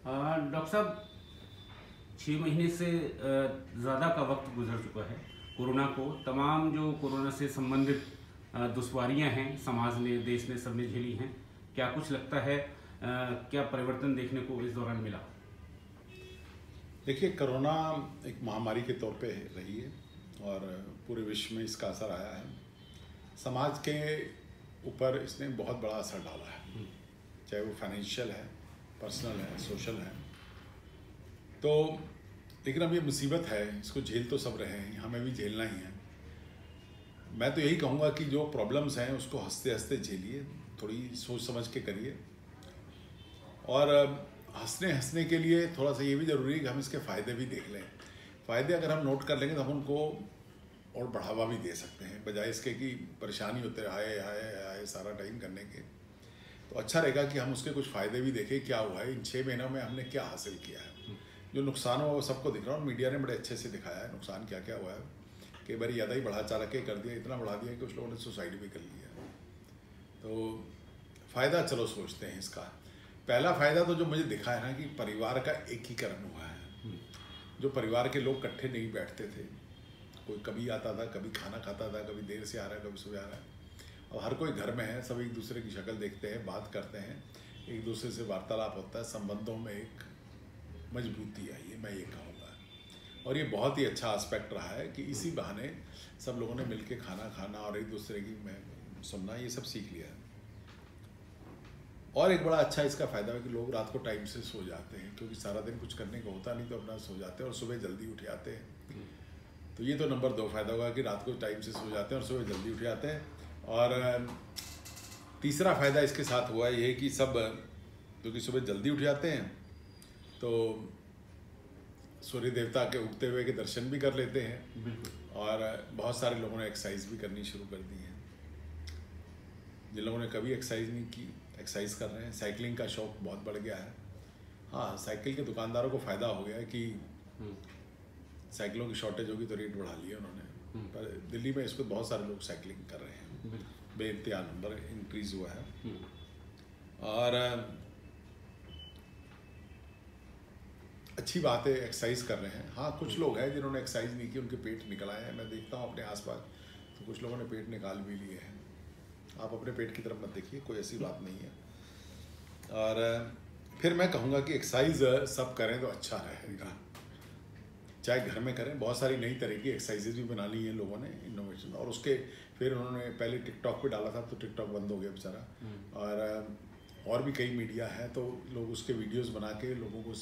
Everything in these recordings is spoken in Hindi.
डॉक्टर साहब, 6 महीने से ज़्यादा का वक्त गुजर चुका है। कोरोना को, तमाम जो कोरोना से संबंधित दुश्वारियां हैं समाज ने, देश ने, सबने झेली हैं। क्या कुछ लगता है, क्या परिवर्तन देखने को इस दौरान मिला? देखिए, कोरोना एक महामारी के तौर पे रही है और पूरे विश्व में इसका असर आया है। समाज के ऊपर इसने बहुत बड़ा असर डाला है, चाहे वो फाइनेंशियल है, पर्सनल है, सोशल है। तो लेकिन अब ये मुसीबत है, इसको झेल तो सब रहे हैं, हमें भी झेलना ही है। मैं तो यही कहूँगा कि जो प्रॉब्लम्स हैं उसको हंसते हंसते झेलिए, थोड़ी सोच समझ के करिए। और हंसने हंसने के लिए थोड़ा सा ये भी ज़रूरी है कि हम इसके फ़ायदे भी देख लें। फ़ायदे अगर हम नोट कर लेंगे तो हम उनको और बढ़ावा भी दे सकते हैं, बजाय इसके कि परेशानी होते हाय हाय हाय सारा टाइम करने के। तो अच्छा रहेगा कि हम उसके कुछ फ़ायदे भी देखें, क्या हुआ है इन 6 महीनों में, हमने क्या हासिल किया है। जो नुकसान हुआ वो सबको दिख रहा है और मीडिया ने बड़े अच्छे से दिखाया है नुकसान क्या क्या हुआ है। कई बार ज़्यादा ही बढ़ा चढ़ा के कर दिया, इतना बढ़ा दिया कि कुछ लोगों ने सुसाइड भी कर लिया। तो फ़ायदा चलो सोचते हैं इसका। पहला फ़ायदा तो जो मुझे दिखा है ना, कि परिवार का एकीकरण हुआ है। जो परिवार के लोग इकट्ठे नहीं बैठते थे, कोई कभी आता था, कभी खाना खाता था, कभी देर से आ रहा है, कभी सुबह आ रहा है। और हर कोई घर में है, सब एक दूसरे की शक्ल देखते हैं, बात करते हैं, एक दूसरे से वार्तालाप होता है, संबंधों में एक मजबूती आई है, मैं ये कहूँगा। और ये बहुत ही अच्छा एस्पेक्ट रहा है कि इसी बहाने सब लोगों ने मिल के खाना खाना और एक दूसरे की सुनना, ये सब सीख लिया है। और एक बड़ा अच्छा इसका फ़ायदा है कि लोग रात को टाइम से सो जाते हैं, क्योंकि सारा दिन कुछ करने को होता नहीं, तो अपना सो जाते हैं और सुबह जल्दी उठ जाते हैं। तो ये तो नंबर 2 फ़ायदा होगा कि रात को टाइम से सो जाते हैं और सुबह जल्दी उठ जाते हैं। और तीसरा फ़ायदा इसके साथ हुआ ये कि सब क्योंकि सुबह जल्दी उठ जाते हैं तो सूर्य देवता के उगते हुए के दर्शन भी कर लेते हैं। और बहुत सारे लोगों ने एक्सरसाइज भी करनी शुरू कर दी है। जिन लोगों ने कभी एक्सरसाइज नहीं की, एक्सरसाइज कर रहे हैं। साइकिलिंग का शौक बहुत बढ़ गया है। हाँ, साइकिल के दुकानदारों को फ़ायदा हो गया है कि साइकिलों की शॉर्टेज होगी तो रेट बढ़ा लिया उन्होंने। पर दिल्ली में इसको बहुत सारे लोग साइकिलिंग कर रहे हैं, बेइंतहा नंबर इंक्रीज़ हुआ है। और अच्छी बात है, एक्सरसाइज कर रहे हैं। हाँ, कुछ लोग हैं जिन्होंने एक्सरसाइज नहीं की, उनके पेट निकल आए हैं। मैं देखता हूँ अपने आसपास, तो कुछ लोगों ने पेट निकाल भी लिए हैं। आप अपने पेट की तरफ मत देखिए, कोई ऐसी बात नहीं है। और फिर मैं कहूँगा कि एक्सरसाइज सब करें तो अच्छा रहेगा, चाहे घर में करें। बहुत सारी नई तरह की एक्सरसाइजेज भी बना ली हैं लोगों ने, इनोवेशन। और उसके फिर उन्होंने पहले टिकटॉक पे डाला था, तो टिकटॉक बंद हो गया बेचारा। और भी कई मीडिया है, तो लोग उसके वीडियोस बना के लोगों को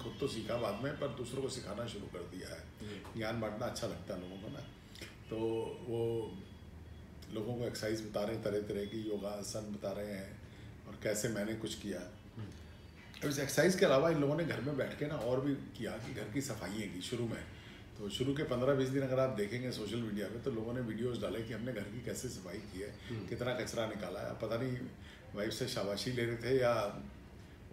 खुद तो सीखा बाद में, पर दूसरों को सिखाना शुरू कर दिया है। ज्ञान बांटना अच्छा लगता है लोगों को ना। तो वो लोगों को एक्सरसाइज बता रहे हैं, तरह तरह की योगासन बता रहे हैं और कैसे मैंने कुछ किया। अब इस एक्सरसाइज के अलावा इन लोगों ने घर में बैठ के ना और भी किया कि घर की सफाइयाँ की शुरू में। तो शुरू के 15-20 दिन अगर आप देखेंगे सोशल मीडिया पे, तो लोगों ने वीडियोस डाले कि हमने घर की कैसे सफाई की है, कितना कचरा निकाला है। पता नहीं वाइफ से शाबाशी ले रहे थे या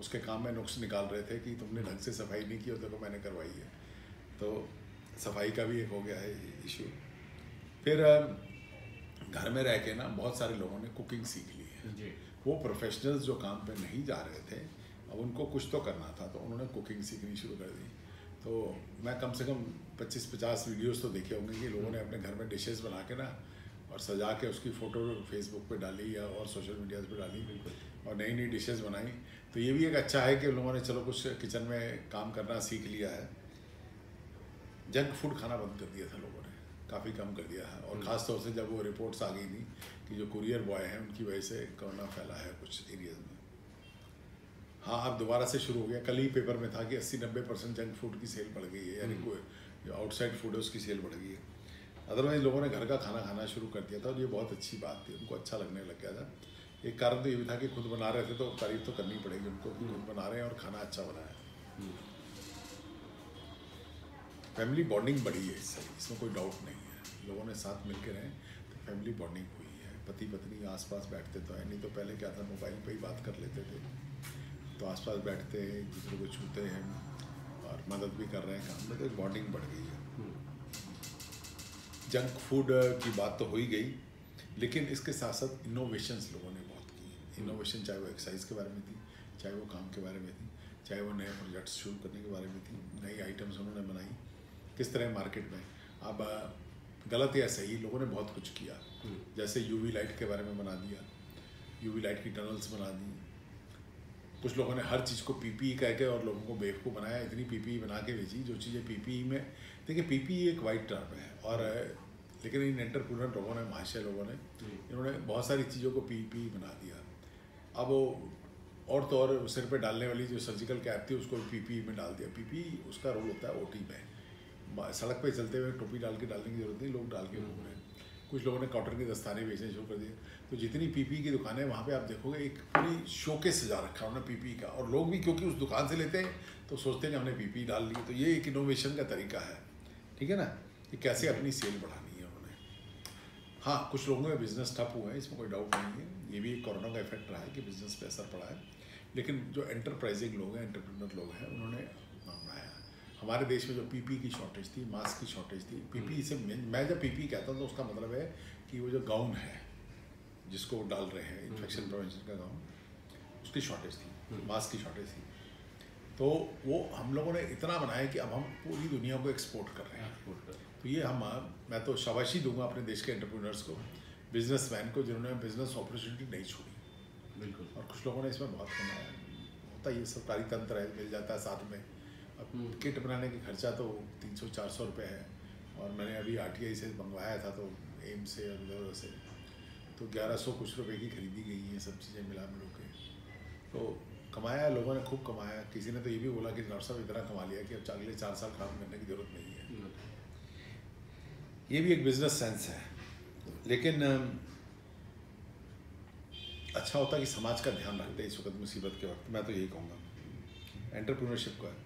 उसके काम में नुक्स निकाल रहे थे कि तुमने ढंग से सफाई नहीं की और देखो मैंने करवाई है। तो सफाई का भी एक हो गया है इशू। फिर घर में रह के ना बहुत सारे लोगों ने कुकिंग सीख ली है। वो प्रोफेशनल्स जो काम पे नहीं जा रहे थे, अब उनको कुछ तो करना था, तो उन्होंने कुकिंग सीखनी शुरू कर दी। तो मैं कम से कम 25-50 वीडियोस तो देखे होंगे कि लोगों ने अपने घर में डिशेस बना के ना और सजा के उसकी फ़ोटो फेसबुक पे डाली या और सोशल मीडिया पे डाली और नई नई डिशेस बनाई। तो ये भी एक अच्छा है कि उन लोगों ने चलो कुछ किचन में काम करना सीख लिया है। जंक फूड खाना बंद कर दिया था लोगों ने, काफ़ी कम कर दिया है। और ख़ास तौर से जब वो रिपोर्ट्स आ गई थी कि जो कुरियर बॉय हैं उनकी वजह से कोरोना फैला है कुछ एरियाज में। हाँ, अब दोबारा से शुरू हो गया। कल ही पेपर में था कि 80-90% जंक फूड की सेल बढ़ गई है, यानी कोई जो आउटसाइड फूड है उसकी सेल बढ़ गई है। अदरवाइज लोगों ने घर का खाना खाना शुरू कर दिया था और ये बहुत अच्छी बात थी, उनको अच्छा लगने लग गया था। एक कारण तो ये भी था कि खुद बना रहे थे, तो तारीफ तो करनी पड़ेगी उनको कि खुद बना रहे हैं और खाना अच्छा बना है। फैमिली बॉन्डिंग बढ़ी है इससे, इसमें कोई डाउट नहीं है। लोगों ने साथ मिल के रहें तो फैमिली बॉन्डिंग हुई है। पति पत्नी आसपास बैठते तो है नहीं, तो पहले क्या था, मोबाइल पे ही बात कर लेते थे। तो आसपास बैठते हैं, एक दूसरे को छूते हैं और मदद भी कर रहे हैं काम में, तो एक बॉन्डिंग बढ़ गई है। जंक फूड की बात तो हो ही गई, लेकिन इसके साथ साथ इनोवेशंस लोगों ने बहुत की। इनोवेशन चाहे वो एक्सरसाइज के बारे में थी, चाहे वो काम के बारे में थी, चाहे वो नए प्रोजेक्ट्स शुरू करने के बारे में थी, नई आइटम्स उन्होंने बनाई, किस तरह मार्केट में। अब गलत या सही, लोगों ने बहुत कुछ किया, जैसे यूवी लाइट के बारे में बना दिया, यूवी लाइट की टनल्स बना दी। कुछ लोगों ने हर चीज़ को पीपीई कह के और लोगों को बेवकूफ़ बनाया, इतनी पीपीई बना के बेची जो चीज़ें पीपीई में। देखिए पीपीई एक वाइट टर्म है, और लेकिन इन एंटरप्रेन्योर लोगों ने, महाशय लोगों ने, इन्होंने बहुत सारी चीज़ों को पीपीई बना दिया। अब वो और तो और सिर पे डालने वाली जो सर्जिकल कैप थी उसको पीपीई में डाल दिया। पीपीई उसका रोल होता है ओटी में, सड़क पे चलते हुए टोपी डाल के डालने की जरूरत नहीं, लोग डाल के घूम रहे हैं। कुछ लोगों ने कॉटन के दस्ताने बेचने शुरू कर दिए। तो जितनी पीपीई की दुकानें वहाँ पे आप देखोगे एक पूरी शो के सजा रखा है उन्होंने पीपीई का, और लोग भी क्योंकि उस दुकान से लेते हैं तो सोचते हैं कि हमने पीपीई डाल ली। तो ये एक इनोवेशन का तरीका है, ठीक है ना, कि कैसे अपनी सेल बढ़ानी है उन्होंने। हाँ, कुछ लोगों का बिजनेस ठप हुआ है, इसमें कोई डाउट नहीं है, ये भी एक कोरोना का इफेक्ट रहा है कि बिजनेस पे असर पड़ा है। लेकिन जो एंटरप्राइजिंग लोग हैं, एंटरप्रेन्योर लोग हैं, उन्होंने बनाया। हमारे देश में जो पीपीई की शॉर्टेज थी, मास्क की शॉर्टेज थी, पीपीई से मैं जब पीपीई कहता हूँ तो उसका मतलब है कि वो जो गाउन है जिसको वो डाल रहे हैं, इन्फेक्शन प्रिवेंशन का गाउन, उसकी शॉर्टेज थी, मास्क की शॉर्टेज थी। तो वो हम लोगों ने इतना बनाया कि अब हम पूरी दुनिया को एक्सपोर्ट कर रहे हैं। तो ये मैं तो शाबाशी दूंगा अपने देश के एंटरप्रेन्योर्स को, बिजनेसमैन को, जिन्होंने बिजनेस अपॉर्चुनिटी नहीं छोड़ी। बिल्कुल। और कुछ लोगों ने इसमें बहुत कमाया। होता ये सरकारी तंत्र है, मिल जाता है साथ में। अब किट बनाने की खर्चा तो 300-400 रुपये है, और मैंने अभी आरटीआई से मंगवाया था, तो एम से और उधर से तो 1100 कुछ रुपए की खरीदी गई है, सब चीज़ें मिला मिलो के। तो कमाया लोगों ने, खूब कमाया। किसी ने तो ये भी बोला कि डॉक्टर साहब इतना कमा लिया कि अब अगले 4 साल काम करने की ज़रूरत नहीं है। ये भी एक बिजनेस सेंस है। लेकिन अच्छा होता कि समाज का ध्यान रखते इस वक्त, मुसीबत के वक्त। मैं तो यही कहूँगा एंटरप्रेन्योरशिप का।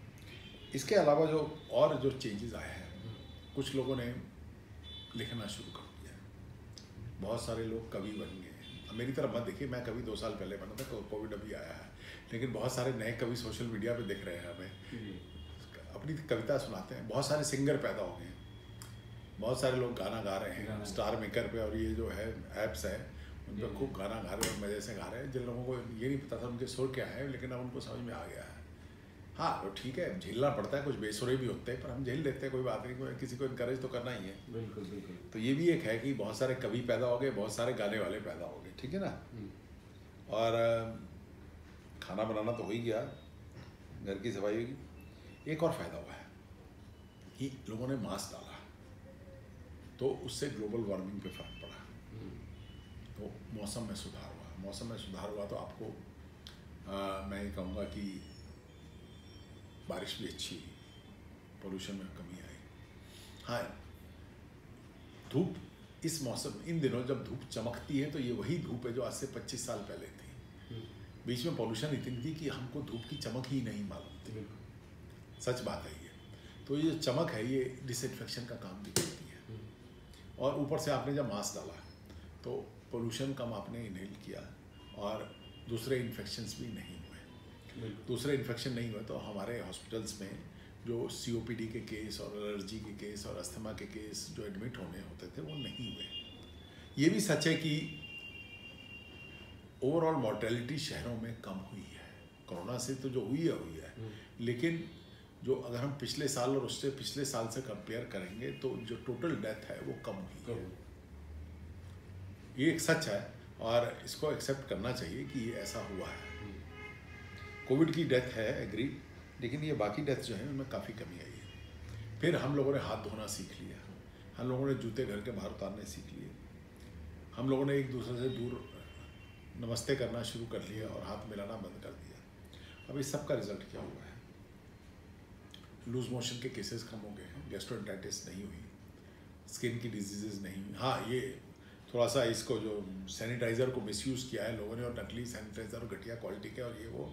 इसके अलावा जो चेंजेस आए हैं, कुछ लोगों ने लिखना शुरू कर दिया, बहुत सारे लोग कवि बन गए। अब मेरी तरफ मत देखिए, मैं कवि 2 साल पहले बना था, कोविड अभी आया है, लेकिन बहुत सारे नए कवि सोशल मीडिया पे दिख रहे हैं, हमें अपनी कविता सुनाते हैं। बहुत सारे सिंगर पैदा हो गए हैं, बहुत सारे लोग गाना गा रहे हैं स्टार मेकर पे, और ये जो है ऐप्स है उन पर खूब गाना गा रहे हैं और मज़े से गा रहे हैं। जिन लोगों को ये नहीं पता था उनके सुर क्या है, लेकिन अब उनको समझ में आ गया है। हाँ तो ठीक है, झेलना पड़ता है, कुछ बेसुरे भी होते हैं, पर हम झेल लेते हैं, कोई बात नहीं, कोई किसी को इनकरेज तो करना ही है। बिल्कुल बिल्कुल। तो ये भी एक है कि बहुत सारे कवि पैदा हो गए, बहुत सारे गाने वाले पैदा हो गए, ठीक है ना। और खाना बनाना तो हो ही गया, घर की सफाई होगी। एक और फ़ायदा हुआ है कि लोगों ने मास्क डाला, तो उससे ग्लोबल वार्मिंग पे फर्क पड़ा, तो मौसम में सुधार हुआ। मौसम में सुधार हुआ तो आपको मैं ये कहूँगा कि बारिश भी अच्छी, पोल्यूशन में कमी आई। हाँ, धूप इस मौसम, इन दिनों जब धूप चमकती है तो ये वही धूप है जो आज से 25 साल पहले थी। बीच में पोल्यूशन इतनी थी कि हमको धूप की चमक ही नहीं मालूम थी, सच बात है ये। तो ये जो चमक है ये डिसइंफेक्शन का काम भी करती है। और ऊपर से आपने जब मास्क डाला तो पोल्यूशन कम आपने इनहेल किया, और दूसरे इन्फेक्शंस भी नहीं हुए। दूसरे इन्फेक्शन नहीं हुए तो हमारे हॉस्पिटल्स में जो COPD के केस और एलर्जी के केस और अस्थमा के केस जो एडमिट होने होते थे वो नहीं हुए। ये भी सच है कि ओवरऑल मॉर्टेलिटी शहरों में कम हुई है कोरोना से, तो जो हुई है लेकिन जो अगर हम पिछले साल और उससे पिछले साल से कंपेयर करेंगे तो जो टोटल डेथ है वो कम हुई है। ये एक सच है और इसको एक्सेप्ट करना चाहिए कि ये ऐसा हुआ है। कोविड की डेथ है एग्री, लेकिन ये बाकी डेथ जो है उनमें काफ़ी कमी आई है। फिर हम लोगों ने हाथ धोना सीख लिया, हम लोगों ने जूते घर के बाहर उतारने सीख लिए, हम लोगों ने एक दूसरे से दूर नमस्ते करना शुरू कर लिया और हाथ मिलाना बंद कर दिया। अब इस सब का रिजल्ट क्या हुआ है? लूज मोशन के केसेस कम हो गए हैं, गैस्ट्रोएंटेराइटिस नहीं हुई, स्किन की डिजीजेज नहीं हुई। हाँ, ये थोड़ा सा इसको जो सैनिटाइज़र को मिसयूज़ किया है लोगों ने, और नकली सैनिटाइज़र और घटिया क्वालिटी के, और ये वो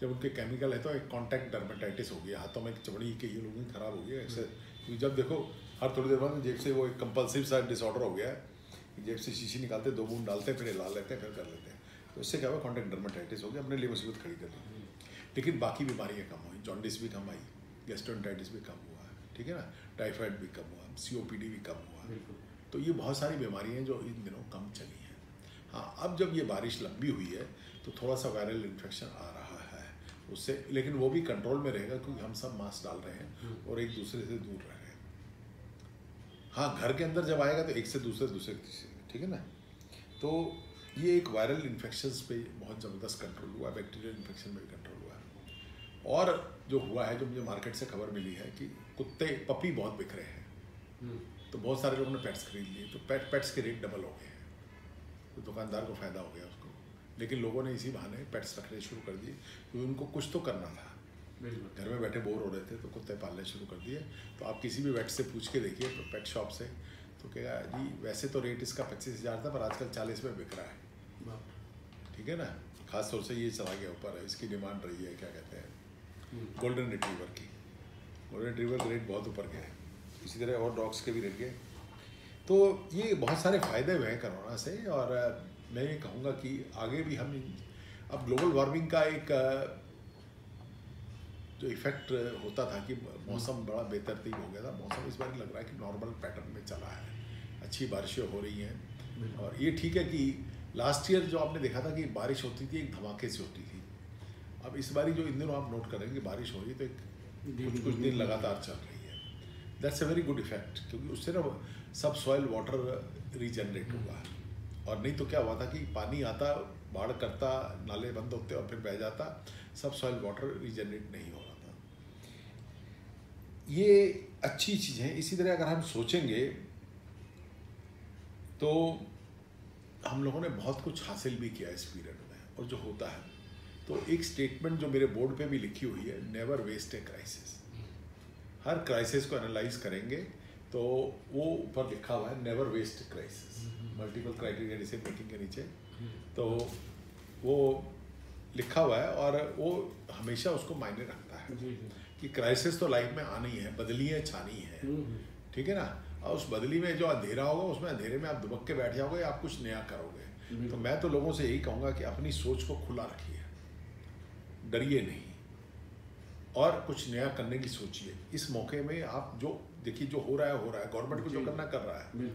जब उनके केमिकल है तो एक कॉन्टैक्ट डर्मेटाइटिस हो गया, हाथों में चमड़ी के ये लोगों की खराब हो गई है। जब देखो हर थोड़ी देर बाद जेब से वो एक कंपल्सिव सा डिसऑर्डर हो गया है, जेब से शीशी निकालते 2 बूंद डालते फिर हिला लेते हैं फिर कर लेते हैं, तो इससे क्या हुआ कॉन्टैक्ट डर्मेटाइटिस हो गया, अपने लिए मुसीबत खड़ी कर ली। लेकिन बाकी बीमारियाँ कम हुई, जॉन्डिस भी कम आई, गैस्ट्रोएंटेराइटिस भी कम हुआ, ठीक है ना, टाइफाइड भी कम हुआ, COPD भी कम हुआ। तो ये बहुत सारी बीमारियाँ जो इन दिनों कम चली हैं। हाँ, अब जब ये बारिश लंबी हुई है तो थोड़ा सा वायरल इन्फेक्शन आ रहा है, उससे, लेकिन वो भी कंट्रोल में रहेगा क्योंकि हम सब मास्क डाल रहे हैं और एक दूसरे से दूर रह रहे हैं। हाँ, घर के अंदर जब आएगा तो एक से दूसरे तीसरे, ठीक है ना। तो ये एक वायरल इन्फेक्शंस पे बहुत ज़बरदस्त कंट्रोल हुआ, बैक्टीरियल इन्फेक्शन में भी कंट्रोल हुआ है। और जो हुआ है, जो मुझे मार्केट से खबर मिली है कि कुत्ते पपी बहुत बिक रहे हैं, तो बहुत सारे लोगों ने पेट्स खरीद लिए, तो पेट्स के रेट डबल हो गए हैं, तो दुकानदार को फ़ायदा हो गया उसको। लेकिन लोगों ने इसी बहाने पेट्स रखने शुरू कर दिए क्योंकि उनको कुछ तो करना था, घर में बैठे बोर हो रहे थे, तो कुत्ते पालने शुरू कर दिए। तो आप किसी भी वेट से पूछ के देखिए, तो पेट शॉप से, तो कहेगा जी वैसे तो रेट इसका 25,000 था पर आजकल 40 में बिक रहा है, ठीक है ना। खास तौर से ये चला गया ऊपर है, इसकी डिमांड रही है, क्या कहते हैं, गोल्डन रिट्रीवर की। गोल्डन रिट्रीवर के रेट बहुत ऊपर गए, इसी तरह और डॉग्स के भी रेट गए। तो ये बहुत सारे फ़ायदे हुए हैं कोरोना से। और मैं ये कहूँगा कि आगे भी हम अब ग्लोबल वार्मिंग का एक जो इफ़ेक्ट होता था कि मौसम बड़ा बेतरतीब हो गया था, मौसम इस बार लग रहा है कि नॉर्मल पैटर्न में चला है, अच्छी बारिशें हो रही हैं। और ये ठीक है कि लास्ट ईयर जो आपने देखा था कि बारिश होती थी एक धमाके से होती थी, अब इस बारी जो इन दिनों आप नोट करेंगे बारिश हो रही है तो एक कुछ दिन लगातार चल रही है। That's a very good effect, क्योंकि उससे ना सब सॉइल वाटर रीजनरेट होगा। और नहीं तो क्या हुआ था कि पानी आता, बाढ़ करता, नाले बंद होते और फिर बह जाता, सब सॉइल वाटर रीजनरेट नहीं हो रहा था। ये अच्छी चीज़ है। इसी तरह अगर हम सोचेंगे तो हम लोगों ने बहुत कुछ हासिल भी किया इस पीरियड में। और जो होता है, तो एक स्टेटमेंट जो मेरे बोर्ड पे भी लिखी हुई है, नेवर वेस्ट ए क्राइसिस। हर क्राइसिस को एनालाइज करेंगे तो वो ऊपर लिखा हुआ है never waste crisis, multiple criteria decision making के नीचे, तो वो लिखा हुआ है। और वो हमेशा उसको मायने रखता है कि क्राइसिस तो लाइफ में आनी है, बदली है, छानी है, ठीक है ना। और उस बदली में जो अंधेरा होगा, उसमें अंधेरे में आप दुबक के बैठ जाओगे, आप कुछ नया करोगे। तो मैं तो लोगों से यही कहूँगा कि अपनी सोच को खुला रखिए, डरिए नहीं, और कुछ नया करने की सोचिए। इस मौके में आप जो देखिए, जो हो रहा है, गवर्नमेंट को जो करना कर रहा है,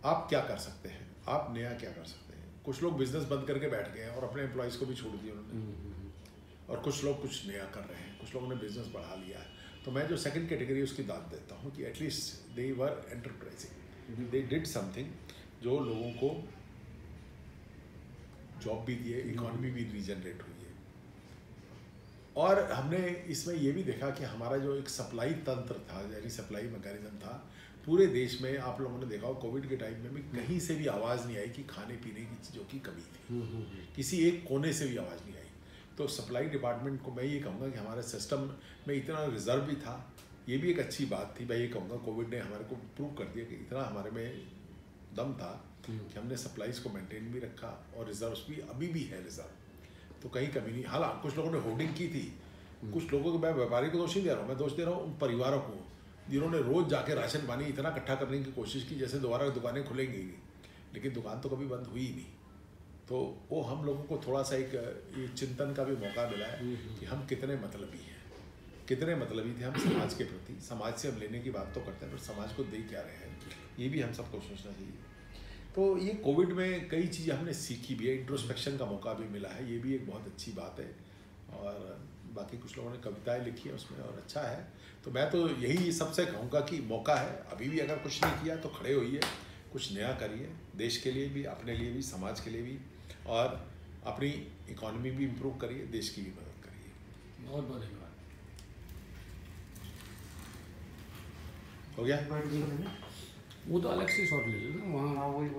आप क्या कर सकते हैं, आप नया क्या कर सकते हैं। कुछ लोग बिजनेस बंद करके बैठ गए हैं और अपने एम्प्लॉयज़ को भी छोड़ दिया उन्होंने, और कुछ लोग कुछ नया कर रहे हैं, कुछ लोगों ने बिजनेस बढ़ा लिया है। तो मैं जो सेकंड कैटेगरी उसकी दाद देता हूँ कि at least they were enterprising, they did something जो लोगों को जॉब भी दिए, इकॉनमी भी रीजनरेट हुई है। और हमने इसमें ये भी देखा कि हमारा जो एक सप्लाई तंत्र था, यानी सप्लाई मैकेनिज्म था पूरे देश में, आप लोगों ने देखा हो कोविड के टाइम में भी कहीं से भी आवाज़ नहीं आई कि खाने पीने की चीज़ों की कमी थी, किसी एक कोने से भी आवाज़ नहीं आई। तो सप्लाई डिपार्टमेंट को मैं ये कहूँगा कि हमारे सिस्टम में इतना रिजर्व भी था, ये भी एक अच्छी बात थी। मैं ये कहूँगा कोविड ने हमारे को प्रूव कर दिया कि इतना हमारे में दम था कि हमने सप्लाईज को मेंटेन भी रखा, और रिजर्व्स भी अभी भी है रिजर्व, तो कहीं कमी नहीं। हालांकि कुछ लोगों ने होर्डिंग की थी, कुछ लोगों को, मैं व्यापारी को दोष नहीं दे रहा हूँ, मैं दोष दे रहा हूँ उन परिवारों को जिन्होंने रोज़ जाके राशन पानी इतना इकट्ठा करने की कोशिश की जैसे दोबारा दुकानें खुलेंगी नहीं, लेकिन दुकान तो कभी बंद हुई ही नहीं। तो वो हम लोगों को थोड़ा सा एक ये चिंतन का भी मौका मिला है कि हम कितने मतलबी हैं, कितने मतलबी थे हम समाज के प्रति। समाज से हम लेने की बात तो करते हैं, पर समाज को दे क्या रहे हैं, ये भी हम सबको सोचना चाहिए। तो ये कोविड में कई चीज़ें हमने सीखी भी है, इंट्रोस्पेक्शन का मौका भी मिला है, ये भी एक बहुत अच्छी बात है। और बाकी कुछ लोगों ने कविताएं लिखी है उसमें, और अच्छा है। तो मैं तो यही सबसे कहूँगा कि मौका है, अभी भी अगर कुछ नहीं किया तो खड़े होइए, कुछ नया करिए, देश के लिए भी, अपने लिए भी, समाज के लिए भी, और अपनी इकॉनमी भी इम्प्रूव करिए, देश की भी मदद करिए। बहुत बहुत धन्यवाद। हो गया? वो तो अलग से शॉट ले लो ना वहाँ, वही